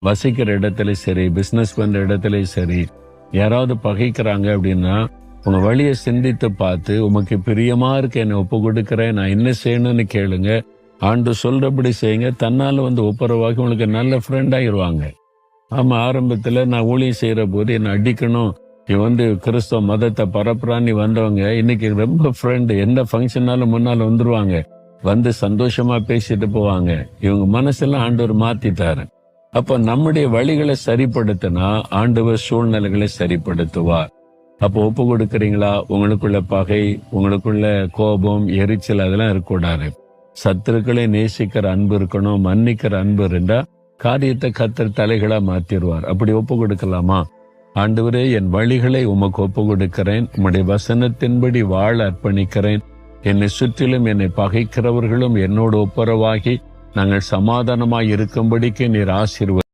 வசிக்கிற இடத்துல சரி, பிசினஸ் பண்ற இடத்துல சரி, யாராவது பகைக்கிறாங்க அப்படின்னா உங்க வழியை சிந்தித்து பார்த்து, உமக்கு பிரியமா இருக்க என்னை ஒப்பு கொடுக்கிறேன், நான் என்ன செய்யணும்னு கேளுங்க. ஆண்டு சொல்றபடி செய்யுங்க. தன்னால ஒப்புரவாக்கி உங்களுக்கு நல்ல ஃப்ரெண்ட் ஆயிருவாங்க. ஆமா, ஆரம்பத்துல நான் ஊழியம் செய்யற போது என்னை அடிக்கணும், இவன் கிறிஸ்தவ மதத்தை பரப்புறான்னு வந்தவங்க இன்னைக்கு ரொம்ப ஃப்ரெண்டு. எந்த ஃபங்க்ஷனாலும் முன்னால வந்துருவாங்க, வந்து சந்தோஷமா பேசிட்டு போவாங்க. இவங்க மனசெல்லாம் ஆண்டவர் மாத்திட்டாரு. அப்ப நம்முடைய வழிகளை சரிப்படுத்தினா ஆண்டவர் சூழ்நிலைகளை சரிப்படுத்துவார். அப்போ ஒப்பு கொடுக்கறீங்களா? உங்களுக்குள்ள பகை, உங்களுக்குள்ள கோபம், எரிச்சல் அதெல்லாம் இருக்கக்கூடாது. சத்துருக்களை நேசிக்கிற அன்பு இருக்கணும். மன்னிக்கிற அன்பு இருந்தா காரியத்தை கர்த்தர் தலைகளா மாத்திடுவார். அப்படி ஒப்பு கொடுக்கலாமா? ஆண்டவரே, என் வழிகளை உமக்கு ஒப்பு கொடுக்கிறேன், உம்முடைய வசனத்தின்படி வாழ அர்ப்பணிக்கிறேன். என்னை சுற்றிலும் என்னை பகைக்கிறவர்களும் என்னோடு ஒப்புரவாகி நாங்கள் சமாதானமாய் இருக்கும்படிக்கு நீர் ஆசீர்வதியும்.